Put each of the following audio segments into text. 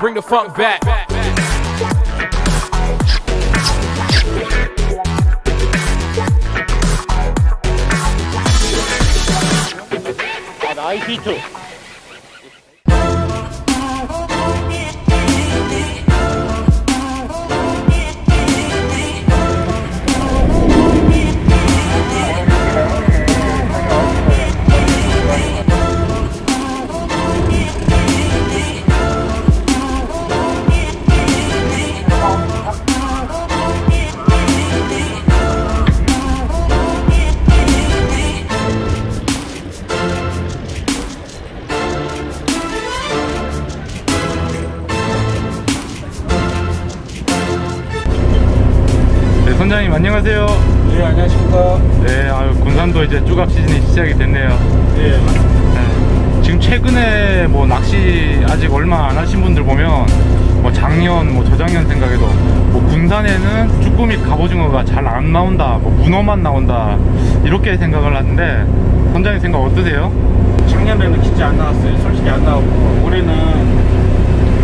Bring the funk back. 나이스 히트. 선장님 안녕하세요. 네, 안녕하십니까. 네, 군산도 이제 쭈갑 시즌이 시작이 됐네요. 네, 맞습니다. 네, 지금 최근에 뭐 낚시 아직 얼마 안 하신 분들 보면 뭐 작년, 뭐 저작년 생각해도 뭐 군산에는 쭈꾸미 갑오징어가 잘 안 나온다, 뭐 문어만 나온다 이렇게 생각을 하는데 선장님 생각 어떠세요? 작년에는 진짜 안 나왔어요. 솔직히 안 나오고 올해는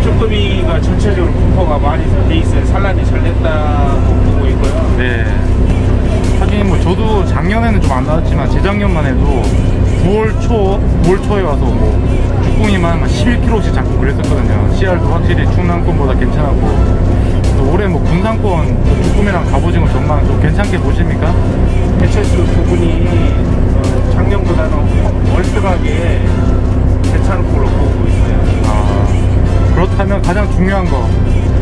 쭈꾸미가 전체적으로 분포가 많이 돼 있어요. 산란이 잘 됐다고 보고 있고요. 네. 하긴 뭐 저도 작년에는 좀 안 나왔지만 재작년만 해도 9월 초에 와서 뭐 쭈꾸미만 11kg씩 잡고 그랬었거든요. 씨알도 확실히 충남권보다 괜찮았고 또 올해 뭐 군산권 쭈꾸미랑 갑오징어 전망 좀 괜찮게 보십니까? 개체수 부분이 작년보다는 월등하게 괜찮은 걸로 보고 있어요. 그렇다면 가장 중요한 거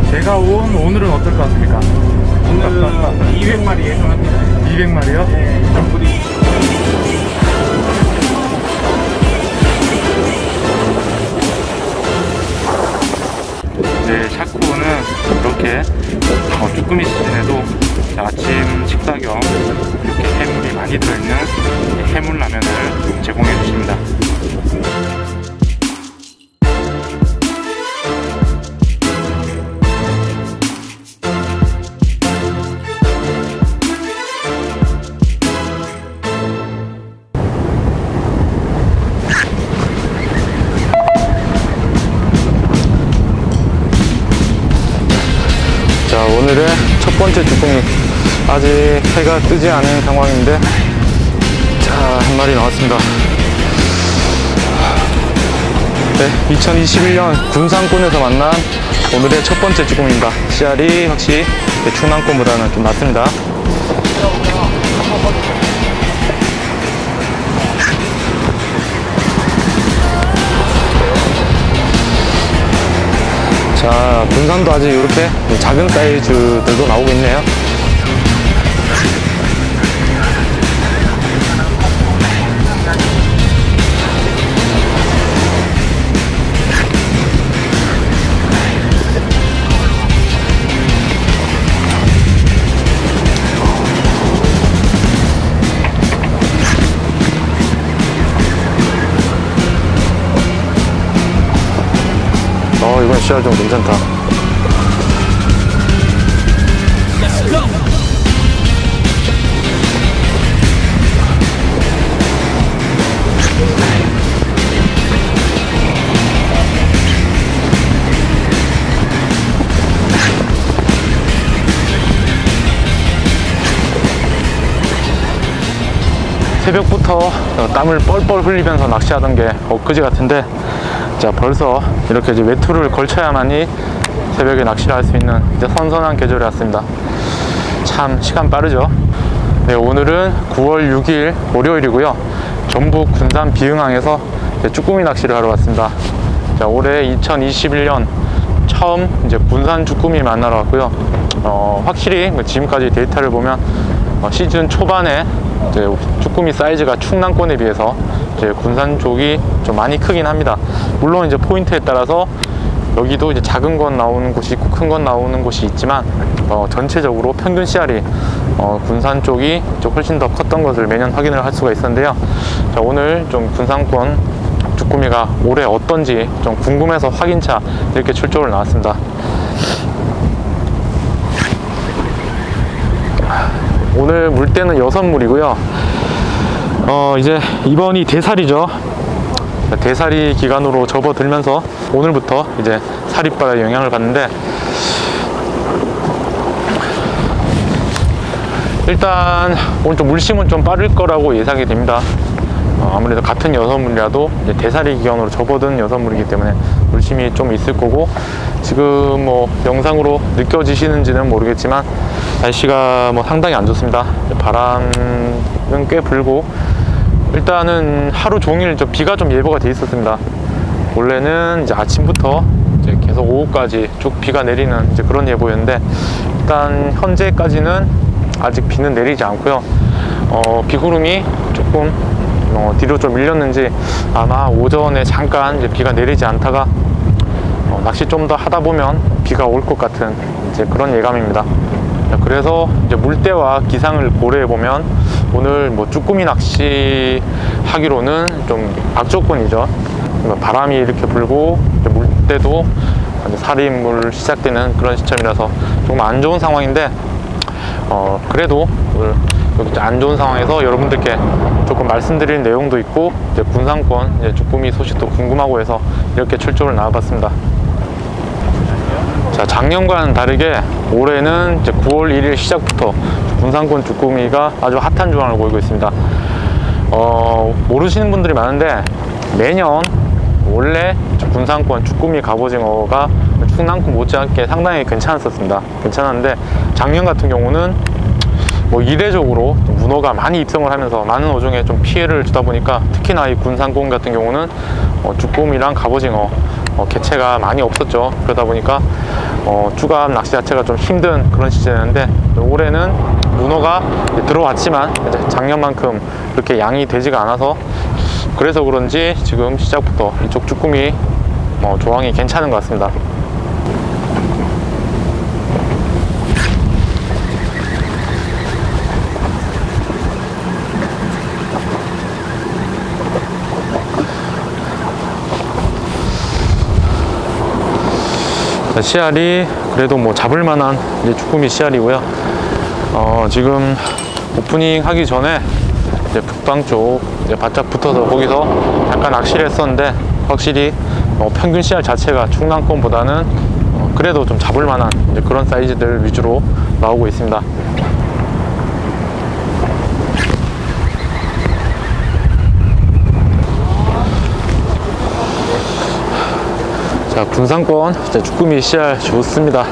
제가 오늘은 어떨 것 같습니까? 오늘은 200마리 예상합니다. 200마리요? 네, 전부리. 네, 샤코는 이렇게 쭈꾸미 시즌에도 아침 식사 겸 이렇게 해물이 많이 들어있는 해물라면을 제공해 주십니다. 자, 오늘의 첫 번째 쭈꾸미 아직 해가 뜨지 않은 상황인데 자, 한 마리 나왔습니다. 네, 2021년 군산권에서 만난 오늘의 첫 번째 쭈꾸미입니다. 씨알이 확실히 충남권보다는 좀 낫습니다. 자, 군산도 아직 이렇게 작은 사이즈들도 나오고 있네요. 이번 씨알 좀 괜찮다. 새벽부터 땀을 뻘뻘 흘리면서 낚시하던 게 엊그제 같은데 자, 벌써 이렇게 이제 외투를 걸쳐야만이 새벽에 낚시를 할 수 있는 이제 선선한 계절이 왔습니다. 참 시간 빠르죠. 네, 오늘은 9월 6일 월요일이고요. 전북 군산 비흥항에서 쭈꾸미 낚시를 하러 왔습니다. 자, 올해 2021년 처음 이제 군산 쭈꾸미 만나러 왔고요. 확실히 지금까지 데이터를 보면 시즌 초반에 이제 쭈꾸미 사이즈가 충남권에 비해서 이제 군산 쪽이 좀 많이 크긴 합니다. 물론 이제 포인트에 따라서 여기도 이제 작은 건 나오는 곳이 있고 큰 건 나오는 곳이 있지만 전체적으로 평균 씨알이 군산 쪽이 좀 훨씬 더 컸던 것을 매년 확인을 할 수가 있었는데요. 자, 오늘 좀 군산권 쭈꾸미가 올해 어떤지 좀 궁금해서 확인차 이렇게 출조를 나왔습니다. 오늘 물때는 6물이고요. 이제 이번이 대살이죠. 대사리 기간으로 접어들면서 오늘부터 이제 사리바에 영향을 받는데, 일단 오늘 좀 물심은 좀 빠를 거라고 예상이 됩니다. 아무래도 같은 여섯물이라도 이제 대사리 기간으로 접어든 여섯물이기 때문에 물심이 좀 있을 거고, 지금 뭐 영상으로 느껴지시는지는 모르겠지만 날씨가 뭐 상당히 안 좋습니다. 바람은 꽤 불고, 일단은 하루 종일 비가 좀 예보가 돼 있었습니다. 원래는 이제 아침부터 이제 계속 오후까지 쭉 비가 내리는 이제 그런 예보였는데, 일단 현재까지는 아직 비는 내리지 않고요. 비구름이 조금 뒤로 좀 밀렸는지 아마 오전에 잠깐 이제 비가 내리지 않다가 낚시 좀 더 하다 보면 비가 올 것 같은 이제 그런 예감입니다. 그래서 이제 물때와 기상을 고려해 보면 오늘 뭐 쭈꾸미 낚시 하기로는 좀 악조건이죠. 바람이 이렇게 불고 물때도 살인물 시작되는 그런 시점이라서 조금 안 좋은 상황인데, 그래도 오늘 이렇게 안 좋은 상황에서 여러분들께 조금 말씀드릴 내용도 있고, 이제 군산권 이제 쭈꾸미 소식도 궁금하고 해서 이렇게 출조를 나와봤습니다. 자, 작년과는 다르게 올해는 이제 9월 1일 시작부터 군산권 쭈꾸미가 아주 핫한 조항을 보이고 있습니다. 모르시는 분들이 많은데, 매년 원래 군산권 쭈꾸미 갑오징어가 충남권 못지않게 상당히 괜찮았었습니다. 괜찮았는데 작년 같은 경우는 뭐 이례적으로 문어가 많이 입성을 하면서 많은 어종에 좀 피해를 주다 보니까, 특히나 이 군산권 같은 경우는 쭈꾸미랑 갑오징어 개체가 많이 없었죠. 그러다 보니까 쭈갑 낚시 자체가 좀 힘든 그런 시즌이었는데, 올해는 문어가 들어왔지만 작년만큼 그렇게 양이 되지가 않아서, 그래서 그런지 지금 시작부터 이쪽 쭈꾸미 조항이 괜찮은 것 같습니다. 씨알이 그래도 뭐 잡을만한 이제 쭈꾸미 씨알이고요. 지금 오프닝 하기 전에 이제 북방 쪽 이제 바짝 붙어서 거기서 잠깐 낚시를 했었는데, 확실히 평균 씨알 자체가 충남권보다는 그래도 좀 잡을만한 이제 그런 사이즈들 위주로 나오고 있습니다. 자, 군산권 이제 쭈꾸미 씨알 좋습니다.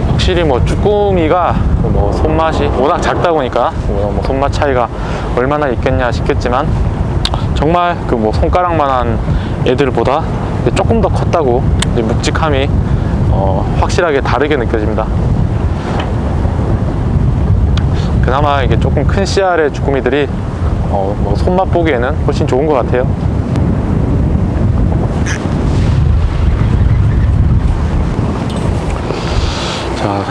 확실히 뭐 쭈꾸미가 뭐 손맛이 워낙 작다 보니까 뭐 손맛 차이가 얼마나 있겠냐 싶겠지만, 정말 그 뭐 손가락만한 애들보다 조금 더 컸다고 묵직함이 확실하게 다르게 느껴집니다. 그나마 이게 조금 큰 씨알의 쭈꾸미들이 뭐 손맛 보기에는 훨씬 좋은 것 같아요. 자,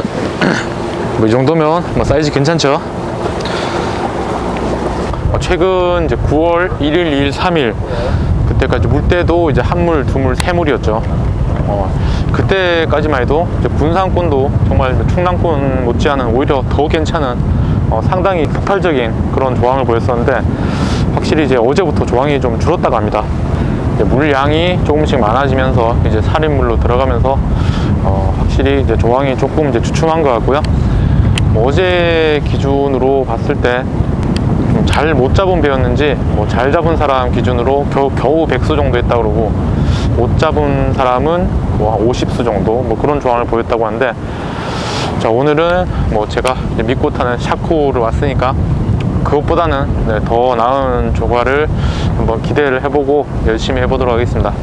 뭐 이 정도면 뭐 사이즈 괜찮죠? 최근 이제 9월 1일, 2일, 3일 그때까지 물때도 이제 한물, 두물, 세물이었죠. 그때까지만 해도 이제 군산권도 정말 충남권 못지않은 오히려 더 괜찮은 상당히 폭발적인 그런 조항을 보였었는데, 확실히 이제 어제부터 조항이 좀 줄었다고 합니다. 물량이 조금씩 많아지면서 이제 살인물로 들어가면서 확실히 이제 조항이 조금 이제 주춤한 것 같고요. 어제 기준으로 봤을 때 좀 잘 못 잡은 배였는지 뭐 잘 잡은 사람 기준으로 겨우 100수 정도 했다 그러고, 못 잡은 사람은 뭐 50수 정도 뭐 그런 조항을 보였다고 하는데, 자, 오늘은 뭐 제가 믿고 타는 샤코를 왔으니까 그것보다는 더 나은 조과를 한번 기대를 해보고 열심히 해보도록 하겠습니다.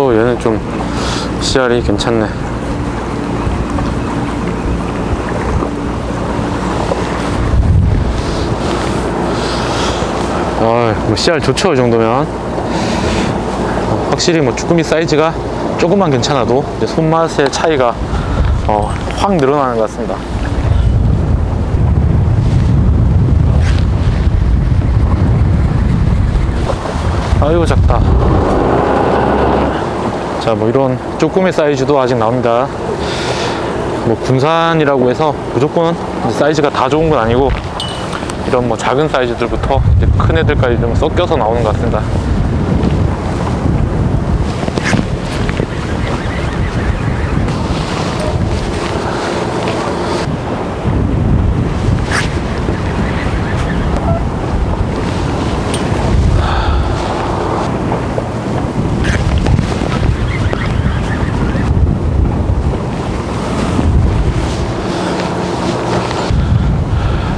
얘는 좀 씨알이 괜찮네. 뭐 씨알 좋죠, 이 정도면. 확실히 뭐 쭈꾸미 사이즈가 조금만 괜찮아도 이제 손맛의 차이가 확 늘어나는 것 같습니다. 아이고 작다. 자, 뭐 이런 쭈꾸미 사이즈도 아직 나옵니다. 뭐 군산이라고 해서 무조건 사이즈가 다 좋은 건 아니고 이런 뭐 작은 사이즈들부터 이제 큰 애들까지 좀 섞여서 나오는 것 같습니다.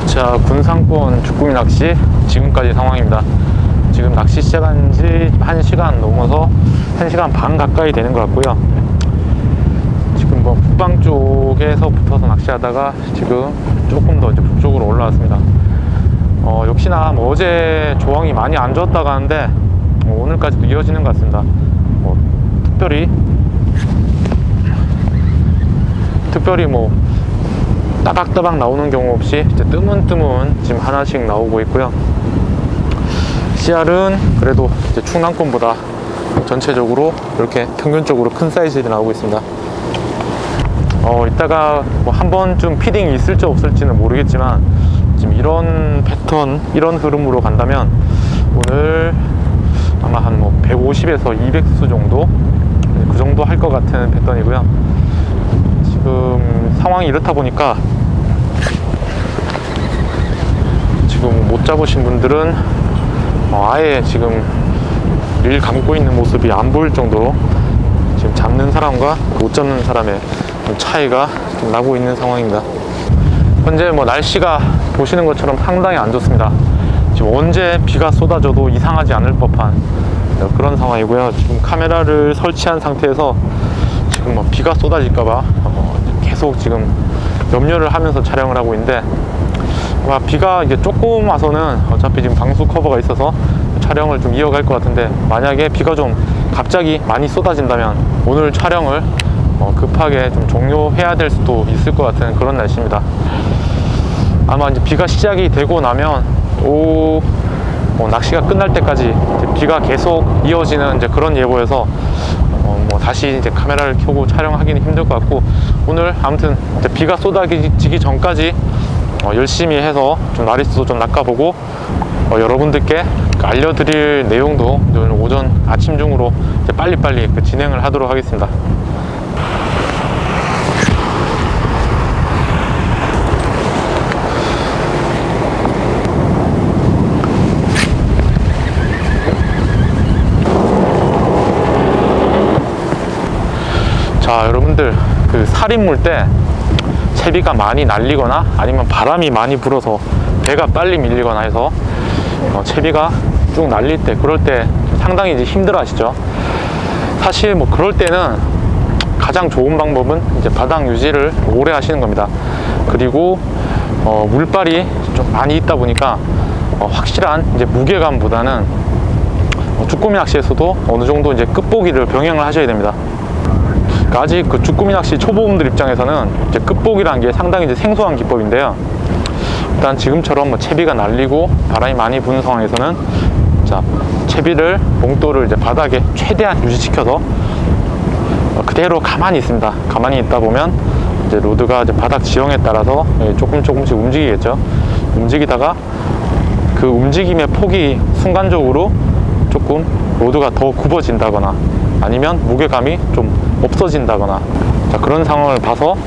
자, 군산권 쭈꾸미 낚시 지금까지 상황입니다. 지금 낚시 시작한 지 1시간 넘어서 1시간 반 가까이 되는 것 같고요. 지금 뭐 북방 쪽에서 붙어서 낚시하다가 지금 조금 더 이제 북쪽으로 올라왔습니다. 역시나 뭐 어제 조항이 많이 안 좋았다고 하는데 오늘까지도 이어지는 것 같습니다. 특별히 뭐 따박따박 나오는 경우 없이 이제 뜨문뜨문 지금 하나씩 나오고 있고요. CR은 그래도 이제 충남권보다 전체적으로 이렇게 평균적으로 큰 사이즈들이 나오고 있습니다. 이따가 뭐 한 번쯤 피딩이 있을지 없을지는 모르겠지만 지금 이런 패턴, 이런 흐름으로 간다면 오늘 아마 한 뭐 150에서 200수 정도, 그 정도 할 것 같은 패턴이고요. 지금 상황이 이렇다 보니까 지금 못 잡으신 분들은 아예 지금 릴 감고 있는 모습이 안 보일 정도로 지금 잡는 사람과 못 잡는 사람의 차이가 좀 나고 있는 상황입니다. 현재 뭐 날씨가 보시는 것처럼 상당히 안 좋습니다. 지금 언제 비가 쏟아져도 이상하지 않을 법한 그런 상황이고요. 지금 카메라를 설치한 상태에서 지금 뭐 비가 쏟아질까봐 계속 지금 염려를 하면서 촬영을 하고 있는데 비가 이제 조금 와서는 어차피 지금 방수 커버가 있어서 촬영을 좀 이어갈 것 같은데 만약에 비가 좀 갑자기 많이 쏟아진다면 오늘 촬영을 급하게 좀 종료해야 될 수도 있을 것 같은 그런 날씨입니다. 아마 이제 비가 시작이 되고 나면 오후 낚시가 끝날 때까지 비가 계속 이어지는 이제 그런 예보여서 뭐 다시 이제 카메라를 켜고 촬영하기는 힘들 것 같고 오늘 아무튼 이제 비가 쏟아지기 전까지 열심히 해서 좀 나리수도 좀 낚아보고 여러분들께 알려드릴 내용도 오늘 오전 아침 중으로 이제 빨리빨리 진행을 하도록 하겠습니다. 자, 여러분들 그 살인 물 때 채비가 많이 날리거나 아니면 바람이 많이 불어서 배가 빨리 밀리거나 해서 채비가 쭉 날릴 때 그럴 때 상당히 이제 힘들어 하시죠. 사실 뭐 그럴 때는 가장 좋은 방법은 이제 바닥 유지를 오래 하시는 겁니다. 그리고 물발이 좀 많이 있다 보니까 확실한 이제 무게감보다는 쭈꾸미 낚시에서도 어느 정도 이제 끝보기를 병행을 하셔야 됩니다. 그러니까 아직 그 쭈꾸미 낚시 초보분들 입장에서는 이제 끝보기라는 게 상당히 이제 생소한 기법인데요. 일단 지금처럼 뭐 채비가 날리고 바람이 많이 부는 상황에서는 자, 채비를 봉돌을 이제 바닥에 최대한 유지시켜서 그대로 가만히 있습니다. 가만히 있다 보면 이제 로드가 이제 바닥 지형에 따라서 조금씩 움직이겠죠. 움직이다가 그 움직임의 폭이 순간적으로 조금 로드가 더 굽어진다거나 아니면 무게감이 좀 없어진다거나 자, 그런 상황을 봐서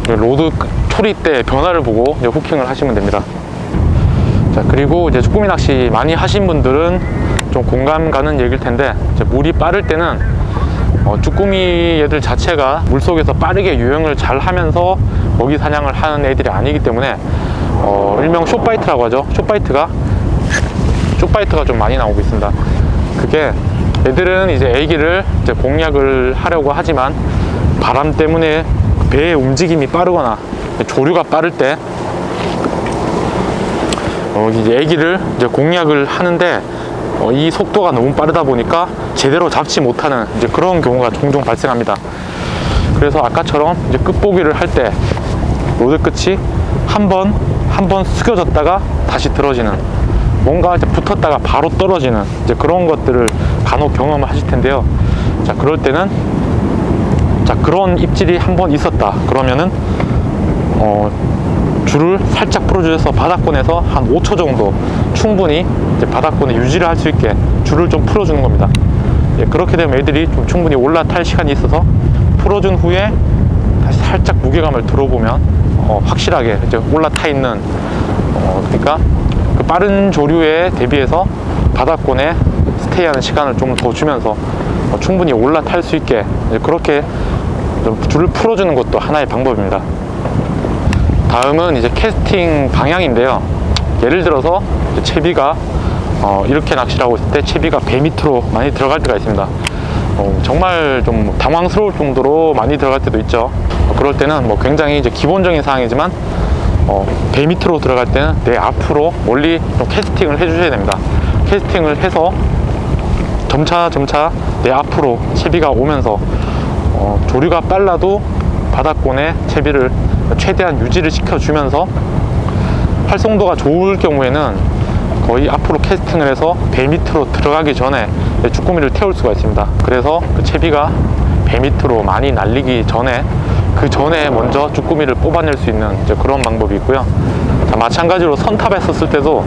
로드 초리 때 변화를 보고 이제 후킹을 하시면 됩니다. 자, 그리고 이제 쭈꾸미 낚시 많이 하신 분들은 좀 공감 가는 얘기일 텐데 이제 물이 빠를 때는 쭈꾸미 애들 자체가 물속에서 빠르게 유영을 잘 하면서 먹이 사냥을 하는 애들이 아니기 때문에 일명 숏바이트라고 하죠. 숏바이트가 좀 많이 나오고 있습니다. 그게 애들은 이제 애기를 이제 공략을 하려고 하지만 바람 때문에 배의 움직임이 빠르거나 조류가 빠를 때 이제 애기를 이제 공략을 하는데 이 속도가 너무 빠르다 보니까 제대로 잡지 못하는 이제 그런 경우가 종종 발생합니다. 그래서 아까처럼 이제 끝보기를 할 때 로드 끝이 한 번 숙여졌다가 다시 들어지는 뭔가 이제 붙었다가 바로 떨어지는 이제 그런 것들을 간혹 경험을 하실 텐데요. 자, 그럴 때는 자, 그런 입질이 한번 있었다 그러면은 줄을 살짝 풀어주셔서 바닥권에서 한 5초 정도 충분히 이제 바닥권에 유지를 할 수 있게 줄을 좀 풀어주는 겁니다. 예, 그렇게 되면 애들이 좀 충분히 올라탈 시간이 있어서 풀어준 후에 다시 살짝 무게감을 들어보면 확실하게 이제 올라타 있는 그러니까 그 빠른 조류에 대비해서 바닥권에 스테이하는 시간을 좀 더 주면서 충분히 올라탈 수 있게 그렇게 좀 줄을 풀어주는 것도 하나의 방법입니다. 다음은 이제 캐스팅 방향인데요. 예를 들어서 채비가 이렇게 낚시를 하고 있을 때 채비가 배 밑으로 많이 들어갈 때가 있습니다. 정말 좀 당황스러울 정도로 많이 들어갈 때도 있죠. 그럴 때는 뭐 굉장히 이제 기본적인 사항이지만 배 밑으로 들어갈 때는 내 앞으로 멀리 좀 캐스팅을 해 주셔야 됩니다. 캐스팅을 해서 점차 내 앞으로 채비가 오면서 조류가 빨라도 바닥권에 채비를 최대한 유지를 시켜주면서 활성도가 좋을 경우에는 거의 앞으로 캐스팅을 해서 배 밑으로 들어가기 전에 쭈꾸미를 태울 수가 있습니다. 그래서 그 채비가 배 밑으로 많이 날리기 전에 그 전에 먼저 쭈꾸미를 뽑아낼 수 있는 이제 그런 방법이 있고요. 자, 마찬가지로 선탑에 섰을 때도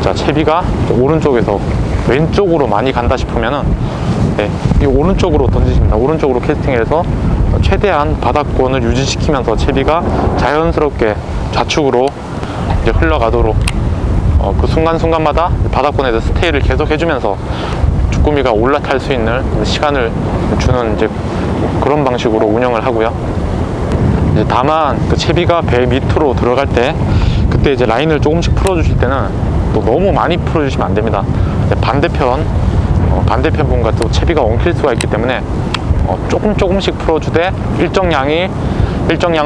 자, 채비가 오른쪽에서 왼쪽으로 많이 간다 싶으면은 이 오른쪽으로 던지십니다. 오른쪽으로 캐스팅해서 최대한 바닥권을 유지시키면서 채비가 자연스럽게 좌측으로 이제 흘러가도록 그 순간순간마다 바닥권에서 스테이를 계속 해주면서 쭈꾸미가 올라탈 수 있는 시간을 주는 이제 그런 방식으로 운영을 하고요. 이제 다만 그 채비가 배 밑으로 들어갈 때 그때 이제 라인을 조금씩 풀어주실 때는 또 너무 많이 풀어주시면 안 됩니다. 반대편 분과 또 채비가 엉킬 수가 있기 때문에 조금씩 풀어주되 일정 양을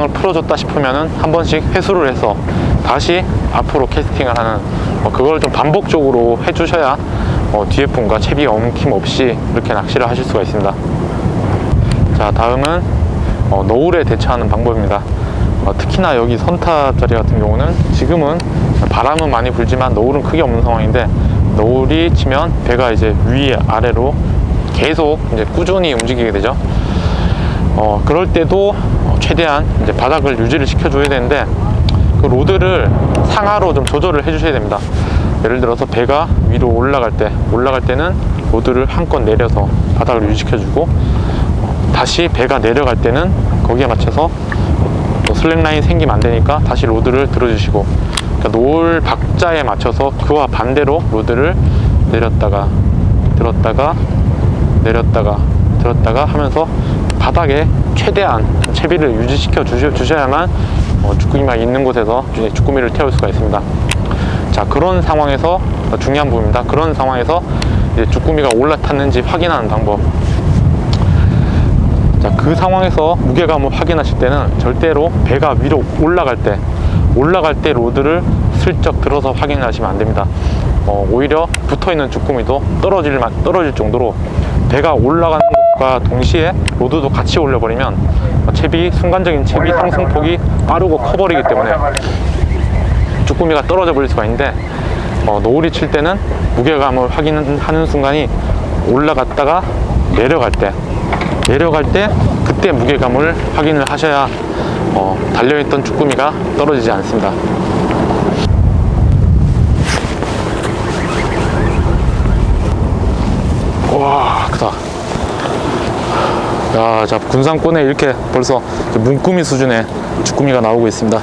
풀어줬다 싶으면은 한 번씩 회수를 해서 다시 앞으로 캐스팅을 하는 그걸 좀 반복적으로 해주셔야 뒤에 분과 채비 엉킴 없이 이렇게 낚시를 하실 수가 있습니다. 자, 다음은 너울에 대처하는 방법입니다. 특히나 여기 선탑 자리 같은 경우는 지금은 바람은 많이 불지만 너울은 크게 없는 상황인데 너울이 치면 배가 이제 위 아래로 계속 이제 꾸준히 움직이게 되죠. 그럴 때도 최대한 이제 바닥을 유지를 시켜줘야 되는데 그 로드를 상하로 좀 조절을 해주셔야 됩니다. 예를 들어서 배가 위로 올라갈 때는 로드를 한껏 내려서 바닥을 유지시켜주고 다시 배가 내려갈 때는 거기에 맞춰서 또 슬랙라인이 생기면 안 되니까 다시 로드를 들어주시고 그러니까 노을 박자에 맞춰서 그와 반대로 로드를 내렸다가 들었다가 내렸다가 들었다가 하면서 바닥에 최대한 채비를 유지시켜 주셔야만 쭈꾸미가 있는 곳에서 쭈꾸미를 태울 수가 있습니다. 자, 그런 상황에서 중요한 부분입니다. 그런 상황에서 이제 쭈꾸미가 올라탔는지 확인하는 방법. 자, 그 상황에서 무게감을 확인하실 때는 절대로 배가 위로 올라갈 때 로드를 슬쩍 들어서 확인을 하시면 안 됩니다. 오히려 붙어있는 쭈꾸미도 떨어질 정도로 배가 올라가는 것과 동시에 로드도 같이 올려버리면 순간적인 채비 상승폭이 빠르고 커버리기 때문에 쭈꾸미가 떨어져 버릴 수가 있는데 노을이 칠 때는 무게감을 확인하는 순간이 올라갔다가 내려갈 때 그때 무게감을 확인을 하셔야 달려있던 쭈꾸미가 떨어지지 않습니다. 와, 크다. 야, 자, 군산권에 이렇게 벌써 문구미 수준의 쭈꾸미가 나오고 있습니다.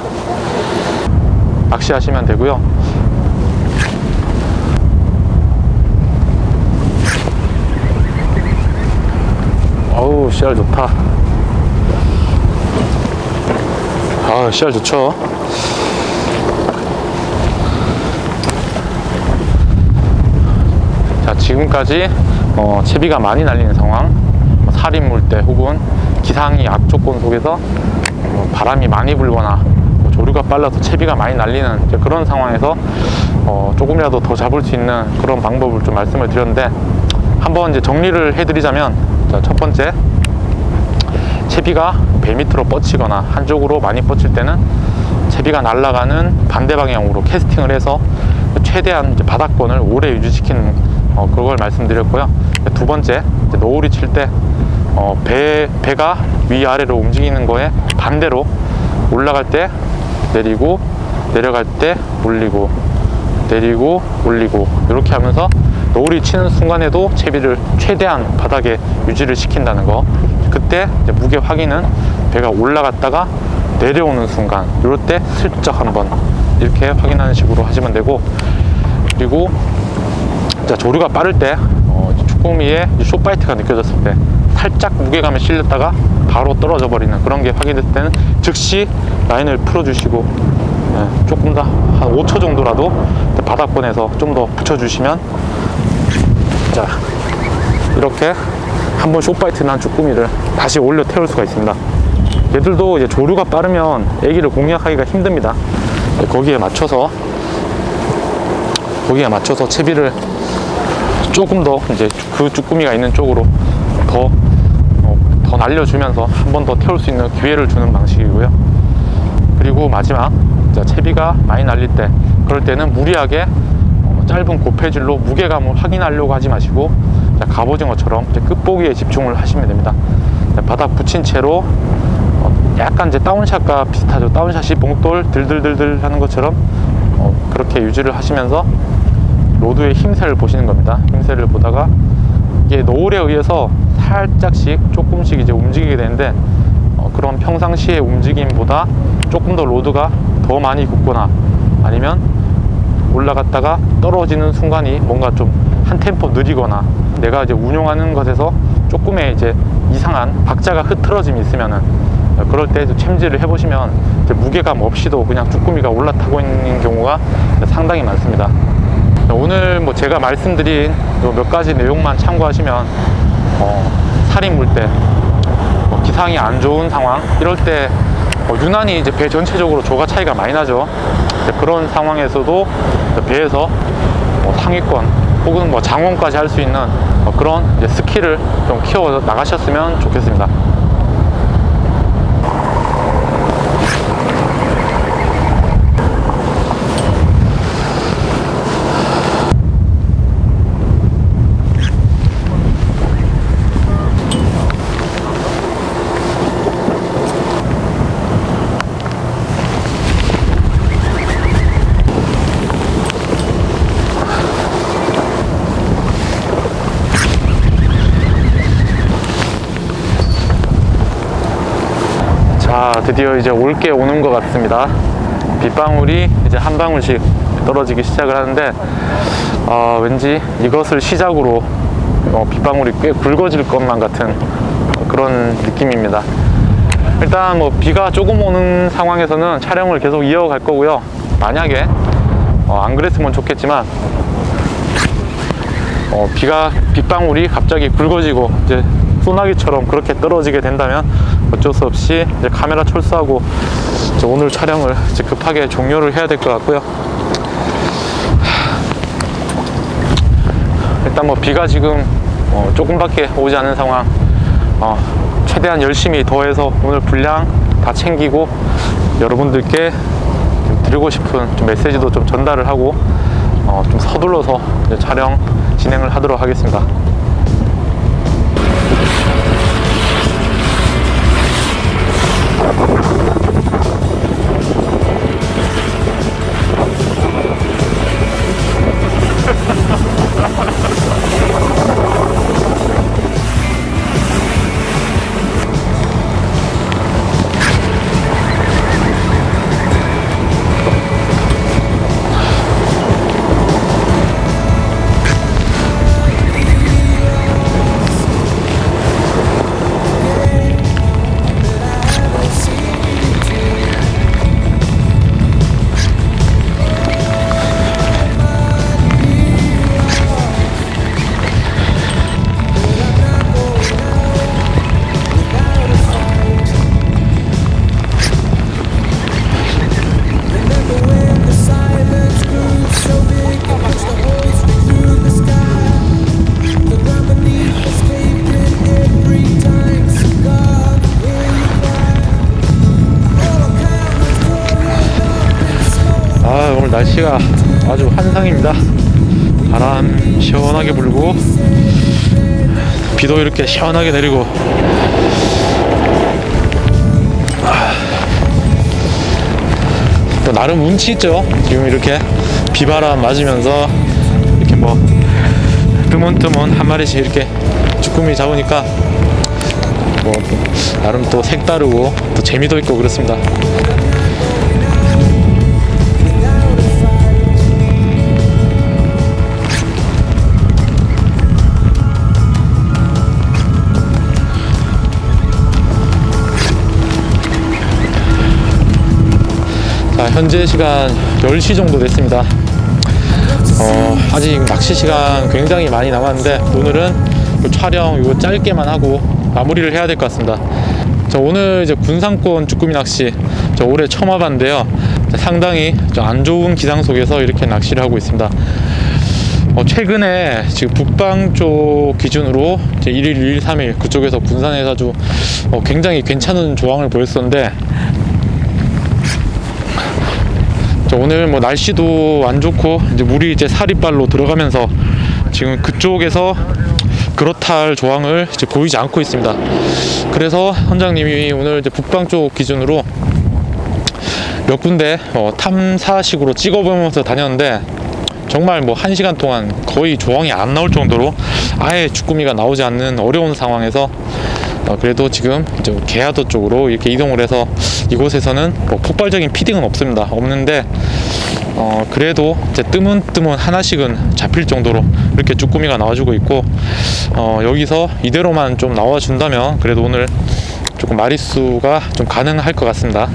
낚시하시면 되고요. 어우, 씨알 좋다. 아, 씨알 좋죠. 자, 지금까지 채비가 많이 날리는 상황, 살인 물때 혹은 기상이 악조건 속에서 바람이 많이 불거나 조류가 빨라서 채비가 많이 날리는 그런 상황에서 조금이라도 더 잡을 수 있는 그런 방법을 좀 말씀을 드렸는데, 한번 이제 정리를 해드리자면, 자, 첫 번째, 채비가 배 밑으로 뻗치거나 한쪽으로 많이 뻗칠 때는 채비가 날아가는 반대 방향으로 캐스팅을 해서 최대한 이제 바닥권을 오래 유지시키는 그걸 말씀드렸고요. 두 번째, 노을이 칠 때 배가 위아래로 움직이는 거에 반대로 올라갈 때 내리고, 내려갈 때 올리고, 내리고 올리고, 이렇게 하면서 노을이 치는 순간에도 채비를 최대한 바닥에 유지를 시킨다는 거. 그때 이제 무게 확인은 배가 올라갔다가 내려오는 순간, 이럴 때 슬쩍 한번 이렇게 확인하는 식으로 하시면 되고, 그리고 자, 조류가 빠를 때 쭈꾸미에 숏바이트가 느껴졌을 때 살짝 무게감이 실렸다가 바로 떨어져 버리는 그런 게 확인됐을 때는 즉시 라인을 풀어주시고, 조금 더 한 5초 정도라도 바닥권에서 좀 더 붙여주시면, 자, 이렇게 한번 숏바이트 난 쭈꾸미를 다시 올려 태울 수가 있습니다. 얘들도 이제 조류가 빠르면 애기를 공략하기가 힘듭니다. 거기에 맞춰서 채비를 조금 더 이제 그 쭈꾸미가 있는 쪽으로 더 날려주면서 한 번 더 태울 수 있는 기회를 주는 방식이고요. 그리고 마지막, 자, 채비가 많이 날릴 때, 그럴 때는 무리하게 짧은 고폐질로 무게감을 확인하려고 하지 마시고, 자, 갑오징어처럼 이제 끝보기에 집중을 하시면 됩니다. 자, 바닥 붙인 채로 약간 이제 다운샷과 비슷하죠. 다운샷이 봉돌 들들들들 하는 것처럼 그렇게 유지를 하시면서 로드의 힘새를 보시는 겁니다. 힘새를 보다가 이게 노을에 의해서 살짝씩 조금씩 이제 움직이게 되는데, 그런 평상시의 움직임보다 조금 더 로드가 더 많이 굽거나 아니면 올라갔다가 떨어지는 순간이 뭔가 좀 한 템포 느리거나 내가 이제 운용하는 것에서 조금의 이제 이상한 박자가 흐트러짐이 있으면은, 그럴 때 챔질을 해보시면 무게감 없이도 그냥 쭈꾸미가 올라타고 있는 경우가 상당히 많습니다. 오늘 뭐 제가 말씀드린 몇 가지 내용만 참고하시면 살이 물 때 기상이 안 좋은 상황, 이럴 때 유난히 이제 배 전체적으로 조가 차이가 많이 나죠. 그런 상황에서도 배에서 상위권 혹은 뭐 장원까지 할 수 있는 그런 이제 스킬을 좀 키워 나가셨으면 좋겠습니다. 자, 드디어 이제 올게 오는 것 같습니다. 빗방울이 이제 한 방울씩 떨어지기 시작을 하는데, 왠지 이것을 시작으로 빗방울이 꽤 굵어질 것만 같은 그런 느낌입니다. 일단 뭐 비가 조금 오는 상황에서는 촬영을 계속 이어갈 거고요. 만약에 안 그랬으면 좋겠지만 빗방울이 갑자기 굵어지고 이제 소나기처럼 그렇게 떨어지게 된다면 어쩔 수 없이 이제 카메라 철수하고 이제 오늘 촬영을 이제 급하게 종료를 해야 될 것 같고요. 일단 뭐 비가 지금 조금밖에 오지 않는 상황, 최대한 열심히 더해서 오늘 분량 다 챙기고 여러분들께 드리고 싶은 좀 메시지도 좀 전달을 하고 좀 서둘러서 이제 촬영 진행을 하도록 하겠습니다. 오늘 날씨가 아주 환상입니다. 바람 시원하게 불고 비도 이렇게 시원하게 내리고 또 나름 운치 있죠. 지금 이렇게 비바람 맞으면서 이렇게 뭐 뜨문뜨문 한 마리씩 이렇게 쭈꾸미 잡으니까 뭐 나름 또 색다르고 또 재미도 있고 그렇습니다. 자, 현재 시간 10시 정도 됐습니다. 아직 낚시 시간 굉장히 많이 남았는데 오늘은 촬영 이거 짧게만 하고 마무리를 해야 될 것 같습니다. 자, 오늘 이제 군산권 쭈꾸미 낚시 올해 처음 와봤는데요. 상당히 안 좋은 기상 속에서 이렇게 낚시를 하고 있습니다. 최근에 지금 북방 쪽 기준으로 이제 1일, 2일, 3일 그쪽에서 군산에서 아주 굉장히 괜찮은 조항을 보였었는데 오늘 뭐 날씨도 안 좋고 이제 물이 이제 사리발로 들어가면서 지금 그쪽에서 그렇다 할 조항을 이제 보이지 않고 있습니다. 그래서 선장님이 오늘 이제 북방 쪽 기준으로 몇 군데 탐사식으로 찍어보면서 다녔는데 정말 뭐 1시간 동안 거의 조항이 안 나올 정도로 아예 쭈꾸미가 나오지 않는 어려운 상황에서 그래도 지금 이제 개화도 쪽으로 이렇게 이동을 해서 이곳에서는 뭐 폭발적인 피딩은 없는데 그래도 이제 뜨문뜨문 하나씩은 잡힐 정도로 이렇게 쭈꾸미가 나와주고 있고 여기서 이대로만 좀 나와준다면 그래도 오늘 조금 마리수가 좀 가능할 것 같습니다.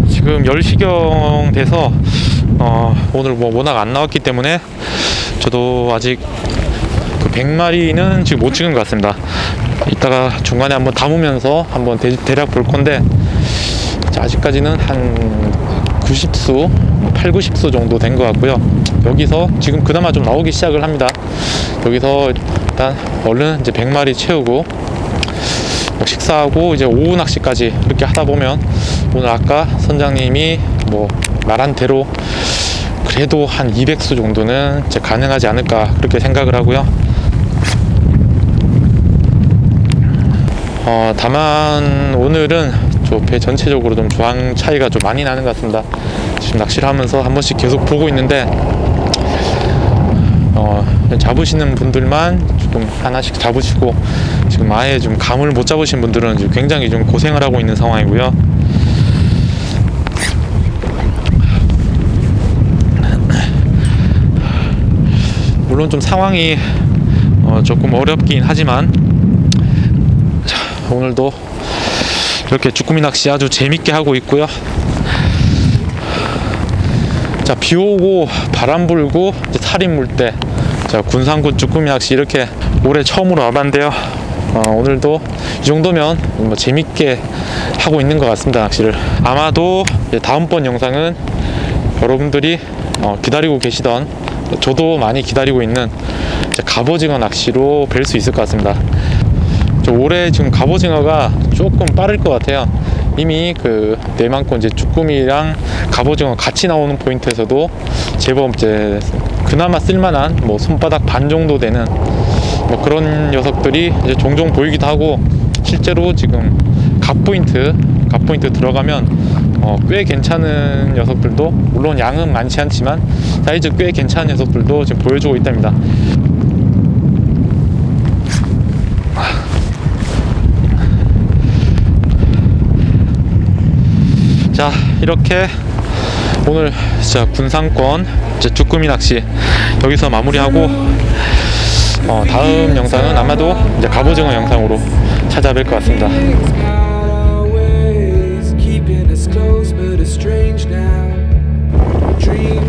지금 10시경 돼서 오늘 뭐 워낙 안 나왔기 때문에 저도 아직 그 100마리는 지금 못 찍은 것 같습니다. 이따가 중간에 한번 담으면서 한번 대략 볼 건데 아직까지는 한 90수, 8, 90수 정도 된 것 같고요. 여기서 지금 그나마 좀 나오기 시작을 합니다. 여기서 일단 얼른 이제 100마리 채우고 식사하고 이제 오후 낚시까지 이렇게 하다 보면 오늘 아까 선장님이 뭐 말한 대로 그래도 한 200수 정도는 이제 가능하지 않을까 그렇게 생각을 하고요. 다만 오늘은 저 배 전체적으로 좀 조항 차이가 좀 많이 나는 것 같습니다. 지금 낚시를 하면서 한 번씩 계속 보고 있는데 잡으시는 분들만 조금 하나씩 잡으시고 지금 아예 좀 감을 못 잡으신 분들은 지금 굉장히 좀 고생을 하고 있는 상황이고요. 물론 좀 상황이 조금 어렵긴 하지만 자, 오늘도 이렇게 쭈꾸미 낚시 아주 재밌게 하고 있고요. 자, 비 오고 바람 불고 이제 살인 물 때 자, 군산군 쭈꾸미 낚시 이렇게 올해 처음으로 와봤는데요. 오늘도 이 정도면 뭐 재밌게 하고 있는 것 같습니다. 낚시를 아마도 다음번 영상은 여러분들이 기다리고 계시던 저도 많이 기다리고 있는 갑오징어 낚시로 뵐 수 있을 것 같습니다. 올해 지금 갑오징어가 조금 빠를 것 같아요. 이미 그 내만권 이제 쭈꾸미랑 갑오징어 같이 나오는 포인트에서도 제법 이제 그나마 쓸만한 뭐 손바닥 반 정도 되는 뭐 그런 녀석들이 이제 종종 보이기도 하고 실제로 지금 갑포인트 들어가면 꽤 괜찮은 녀석들도 물론 양은 많지 않지만 사이즈 꽤 괜찮은 녀석들도 지금 보여주고 있답니다. 자, 이렇게 오늘 진짜 군산권 이제 쭈꾸미 낚시 여기서 마무리하고 다음 영상은 아마도 이제 갑오징어 영상으로 찾아뵐 것 같습니다. Dream